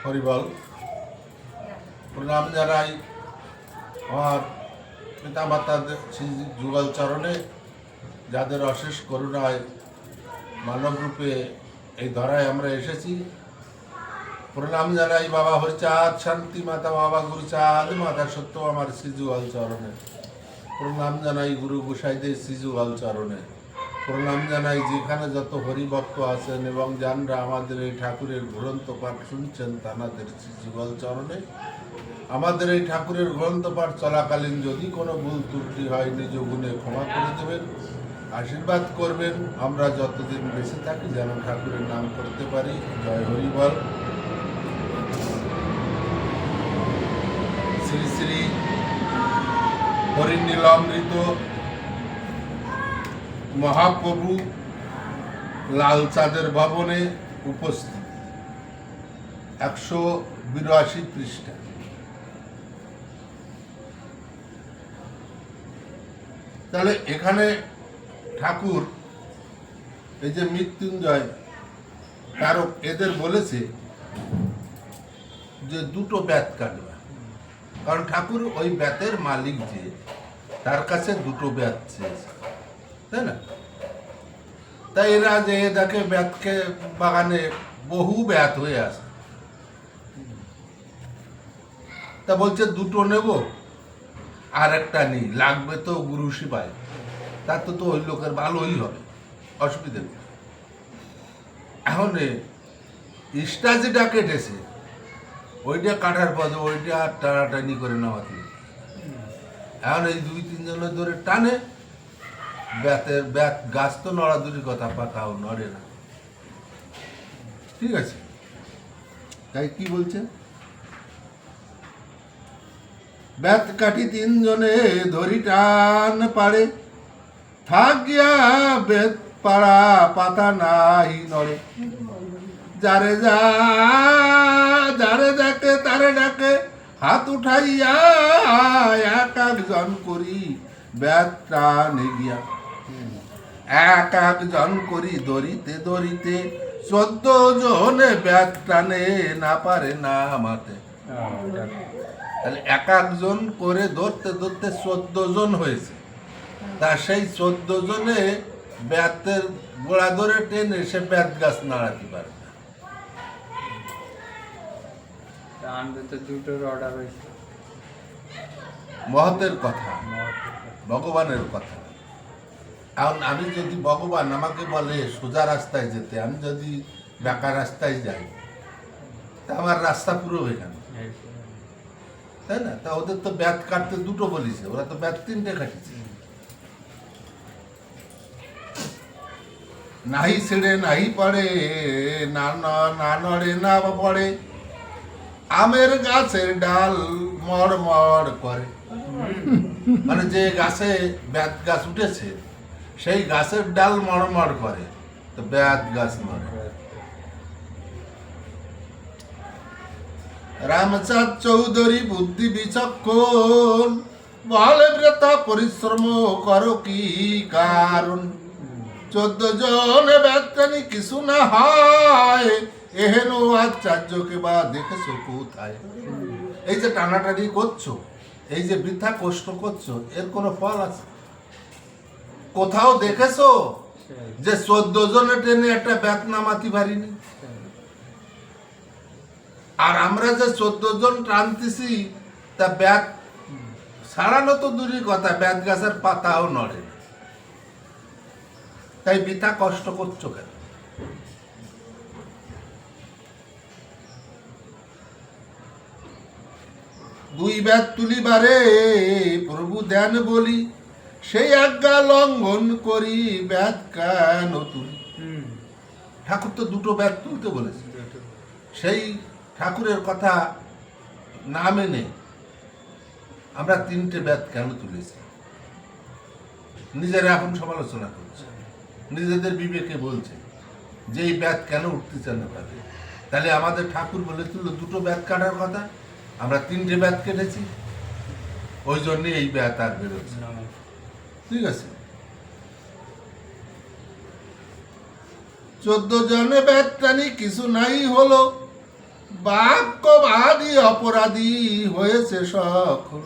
হরিবল। প্রণাম জানাই আমার পিতা মাতাদের শ্রী যুগল চরণে, যাদের অশেষ করুণায় মানবরূপে এই ধরায় আমরা এসেছি। প্রণাম জানাই বাবা হরিচাঁদ শান্তি, মাতা বাবা গুরুচাঁদ, মাতা সত্য আমার শ্রী যুগল চরণে। প্রণাম জানাই গুরু গোসাইদের শ্রী যুগল চরণে। প্রণাম জানাই যেখানে যত হরিভক্ত আছেন এবং যানরা আমাদের এই ঠাকুরের গ্রন্থ পাঠ শুনছেন তাদের শ্রী যুগল চরণে। আমাদের এই ঠাকুরের গ্রন্থ পাঠ চলাকালীন যদি কোনো ভুল ত্রুটি হয় নিজ গুণে ক্ষমা করে দেবেন, আশীর্বাদ করবেন। আমরা যতদিন বেঁচে থাকি যেন ঠাকুরের নাম করতে পারি। জয় হরিবল। শ্রী শ্রী হরিনীলামৃত মহাপ্রভু লালচাঁদের ভবনে উপস্থিত 182 পৃষ্ঠা। তাহলে এখানে ঠাকুর এই যে মৃত্যুঞ্জয় কারক এদের বলেছে যে দুটো ব্যাত কাটবে, কারণ ঠাকুর ওই ব্যাতের মালিক, যে তার কাছে দুটো ব্যাত চেয়েছে, তাই না? তাই এরা যে দেখে ব্যাতকে বাগানে বহু ব্যাত হয়ে আসে, তা বলছে দুটো নেব আর একটা নেই, লাগবে তো গুরু শিবায়, তার তো ওই লোকের ভালোই হবে, অসুবিধা নেই। এখন ইস্টা যেটা কেটেছে ওইটা কাটার পথে ওইটা আর টানাটানি করে নেওয়া থেকে এখন এই 2-3 জনের ধরে টানে, ব্যাত গাছ তো নড়াদুরির কথা, পাতাও নড়ে না। ঠিক আছে, তাই কি বলছে? ব্যাত কাটি 3 জনে ধরি টান পারে, থাকিয়া বেত পাড়া পাতা নাই নড়ে। যারে ডাকে তারে ডাকে, হাত উঠাইয়া এক একজন করি ব্যাত টানে গিয়া, এক একজন করি ধরিতে ধরিতে 14 জনে ব্যাত টানে না পারে না মাতে। তাহলে এক একজন করে ধরতে ধরতে 14 জন হয়েছে। তা সেই 14 জনে ব্যাতের গোড়া ধরে টেনে সে ব্যাত গাছ নাড়াতে পারে না। মহতের কথা, ভগবানের কথা। এখন আমি যদি ভগবান আমাকে বলে সোজা রাস্তায় যেতে, আমি যদি বেকার রাস্তায় যাই, তা আমার রাস্তা পুরো হয়ে গেল, তাই না? তা ওদের তো ব্যাত কাটতে দুটো বলিছে, ওরা তো ব্যাত 3টে কাটিছে। নাহি ছেড়ে নাহি পড়ে, না নড়ে না পড়ে, আমের গাছের ডাল মড় মড় করে। মানে যে গাছে ব্যাত গাছ উঠেছে সেই গাছের ডাল মড় মড় করে, তো ব্যাত গাছ মরে। রামচাঁদ চৌধুরী বুদ্ধি বিচক্ষণ, বলে ব্রতা পরিশ্রম করো কি কারণ। 14 জনে ব্যাটানি কিছু না হয়, এহেন আচার্যকে বা দেখেছো কোথায়? এই যে টানাটানি করছো, এই যে বৃথা কষ্ট করছো, এর কোনো ফল আছে? কোথাও দেখেছো যে 14 জনে টেনে একটা ব্যাত নামাতে পারিনি? আর আমরা যে 14 জন টানতেছি, তা ব্যাত সারানো তো দূরের কথা, ব্যাত গাছের পাতাও নড়ে। তাই বৃথা কষ্ট করছো কেন? দুই ব্যাত তুলিবারে প্রভু দেন বলি, সেই আজ্ঞা লঙ্ঘন করি ব্যাত কেন তুলি? ঠাকুর তো দুটো ব্যাত তুলতে বলেছে, সেই ঠাকুরের কথা না মেনে আমরা 3টে ব্যাত কেন তুলেছি? নিজেরা এখন সমালোচনা করছে, নিজেদের বিবেকে বলছে যে এই ব্যাত কেন উঠতেছে না তাদের। তাহলে আমাদের ঠাকুর বলে তুললো দুটো ব্যাত কাটার কথা, আমরা 3টে ব্যাত কেটেছি, ওই জন্য এই ব্যাত আর বেরোচ্ছে। ঠিক আছে, 14 জনে ব্যাত টানি কিছু নাই হলো, বাক্যবাদী অপরাধী হয়েছে সকল,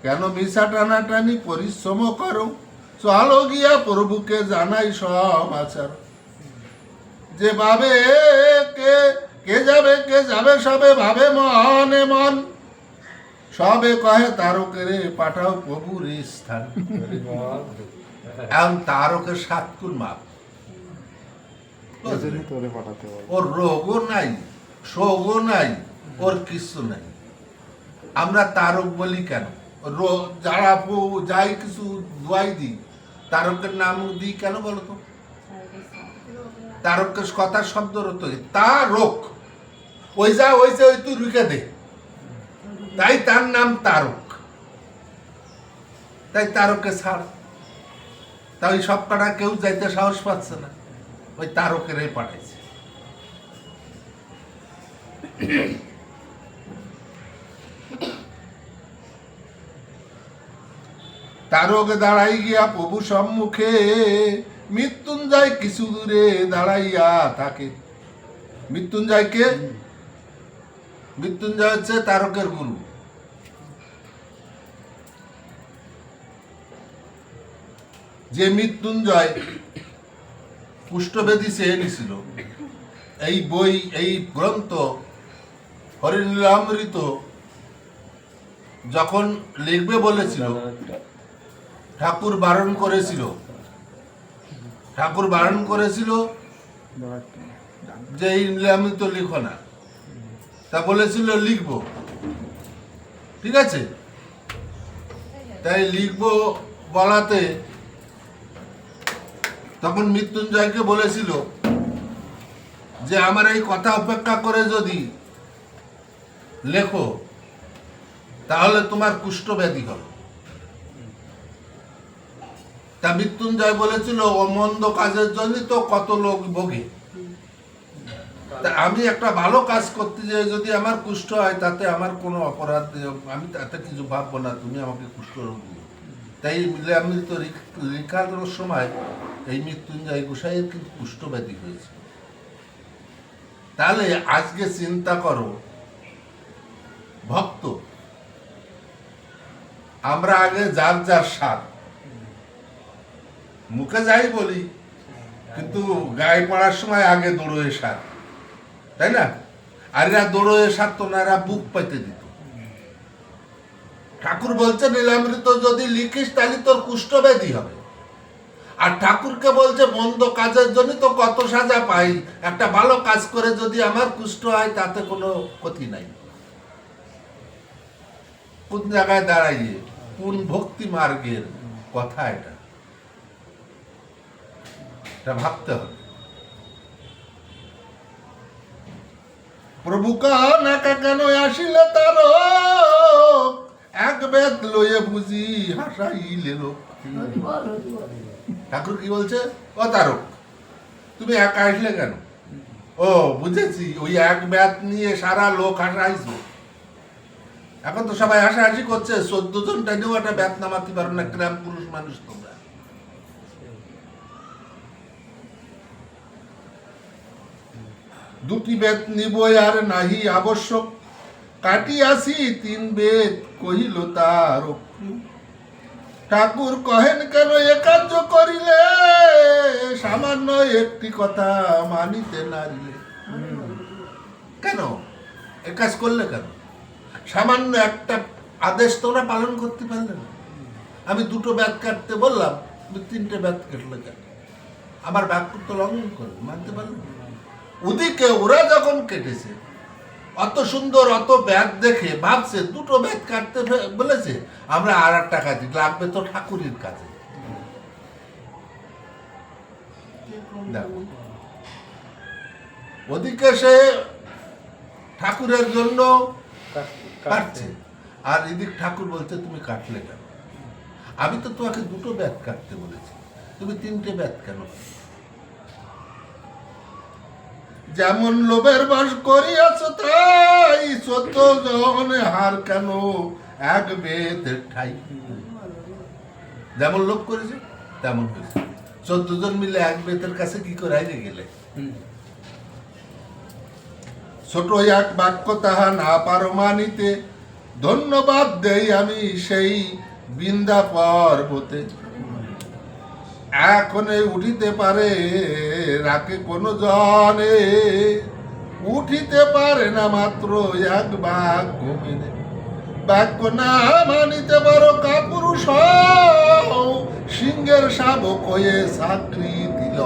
কেন মিশা টানাটানি পরিশ্রম করো, চলো গিয়া প্রভুকে জানাই সমাচার। যে ভাবে কে যাবে সবে ভাবে মনে মন, সবে কহে তারকেরে পাঠাও প্রভুর স্থান। এখন তারকের 7 গুণ মাপ, ওর রোগও নাই, শোকও নাই, ওর কিছু নাই। আমরা তারক বলি কেন? যারা যাই কিছু দোয়াই দিই, তারকের নাম দিই কেন বলো তো? তারকের কথা শব্দ রত তারক, ওই যা হয়েছে ওই তুই রুখে দে, তাই তার নাম তারক। তাই তারকে ছাড়, তাই সব কটা কেউ যাইতে সাহস পাচ্ছে না, ওই তারকেরই পাঠাইছে। তারক দাঁড়াই গিয়া প্রভু সম্মুখে, মৃত্যুঞ্জয় কিছু দূরে দাঁড়াইয়া থাকে। মৃত্যুঞ্জয় কে? মৃত্যুঞ্জয় হচ্ছে তারকের গুরু। যে মৃত্যুঞ্জয় কুষ্ঠবেদী চেয়ে নিছিল, এই বই, এই গ্রন্থ হরিলীলামৃত যখন লিখবে বলেছিল, ঠাকুর বারণ করেছিল যে এই লীলামৃত লিখো না। তা বলেছিল লিখবো, ঠিক আছে, তাই লিখবো বলাতে তখন মৃত্যুঞ্জয়কে বলেছিল যে আমার এই কথা উপেক্ষা করে যদি লেখো তাহলে তোমার কুষ্ঠব্যাধি হবে। তা মৃত্যুঞ্জয় বলেছিল ও মন্দ কাজের জন্য তো কত লোক ভোগে, তা আমি একটা ভালো কাজ করতে যাই, যদি আমার কুষ্ঠ হয় তাতে আমার কোনো অপরাধ, আমি তাতে কিছু ভাববো না, তুমি আমাকে কুষ্ঠ রোগ দিও। তাই আমি তো লেখার সময় এই মৃত্যুঞ্জয় গোসাইয়ের কিন্তু কুষ্ঠব্যাধি হয়েছে। তাহলে আজকে চিন্তা করো, ভক্ত আমরা আগে যার যার সার মুখে যাই বলি, কিন্তু গায়ে পড়ার সময় আগে দৌড়ে সার, তাই না? আর এরা দৌড়ে সারতো না, এরা বুক পাইতে দিত। ঠাকুর বলছে লীলামৃত যদি লিখিস তাহলে তোর কুষ্ঠব্যাধি হবে, আর ঠাকুরকে বলছে মন্দ কাজের জন্য তো কত সাজা পাই, একটা ভালো কাজ করে যদি আমার কুষ্ঠ হয় তাতে কোনো ক্ষতি নাই। কোন জায়গায় দাঁড়াইয়ে কোন ভক্তি মার্গের কথা এটা ভাবতে হবে। প্রভু কানাকা কেন আসিলে তার এক বেদ লয়ে বুঝি হাসাইলে লোক। ঠাকুর কি বলছে? ও তারক, তুমি একা আসলে কেন? ও বুঝেছি, ওই এক বেদ নিয়ে সারা লোক হাসাইছো। এখন তো সবাই হাসাহাসি করছে, 14 জন টেনেও একটা বেদ নামাতে পারো না, গ্রাম পুরুষ মানুষ তোমরা। দুটি বেদ নিবই আর নাহি আবশ্যক, কাটিয়াছি 3 বেদ কহিল তার। ঠাকুর কহেন কেন এ কার্য করিলে, সামান্য একটি কথা মানিতে নারিলে। কেন এ কাজ করলে কেন? সামান্য একটা আদেশ তোমরা পালন করতে পারলে না। আমি 2টো বেদ কাটতে বললাম, তুমি 3টে বেদ কাটলে কেন? আমার বাক্য তো লঙ্ঘন করে মানতে পারলে না। ওদিকে ওরা যখন কেটেছে, অত সুন্দর অত বেদ দেখে ভাবছে 2টো বেদ কাটতে বলেছে, আমরা আর একটা কাজে লাগবে তো ঠাকুরের কাজে। ওদিকে সে ঠাকুরের জন্য কাটছে, আর এদিক ঠাকুর বলছে তুমি কাটলে কেন? আমি তো তোমাকে 2টো বেদ কাটতে বলেছি, তুমি 3টে বেদ কেন? যেমন লোভের বাস করিয়াছ তাই 14 জনে হার কেন এক বেদের ঠাই। যেমন লোভ করেছে তেমন হয়েছে। 14 জন মিলে এক বেদের কাছে কি করে আইলে গেলে? ছোট এক বাক্য তাহা না পারো মানিতে, ধন্যবাদ দেই আমি সেই বিন্দা পর্বতে। এখনে উঠিতে পারে রাকে কোন জনে, উঠিতে পারে না মাত্র এক বাক্য মেনে। বাক্য না মানিতে পারো কাপুরুষ, সিংহের শাবক হয়ে চাকরি দিল।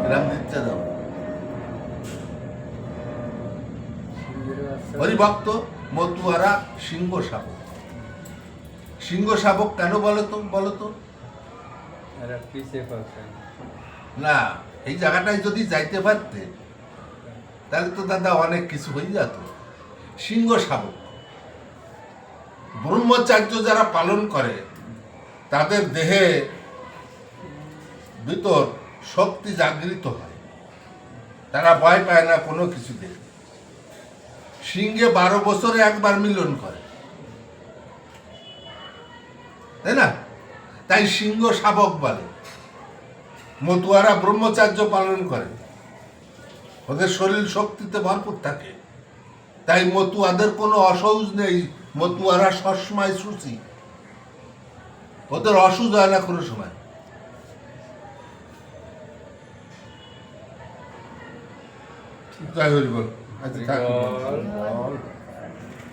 এরম দিচ্ছে দাও হরিভক্ত মতুয়ারা সিংহ শাবক। সিংহ শাবক কেন বলতো না, এই জায়গাটায় যদি যাইতে পারতে তাহলে তো দাদা অনেক কিছু হয়ে যেত। সিংহ শাবক ব্রহ্মচার্য যারা পালন করে তাদের দেহে ভিতর শক্তি জাগৃত হয়, তারা ভয় পায় না কোনো কিছুতে। সিংহে 12 বছরে একবার মিলন করে, তাই না? তাই সিংহ শাবক বলে। মতুয়ারা ব্রহ্মচার্য পালন করে, ওদের শরীর শক্তিতে ভরপুর থাকে, তাই মতুয়াদের কোনো অসৌজ নেই। মতুয়ারা সবসময় সুচি, ওদের অসুখ হয় না কোনো সময়। জয় হরি বল। আচ্ছা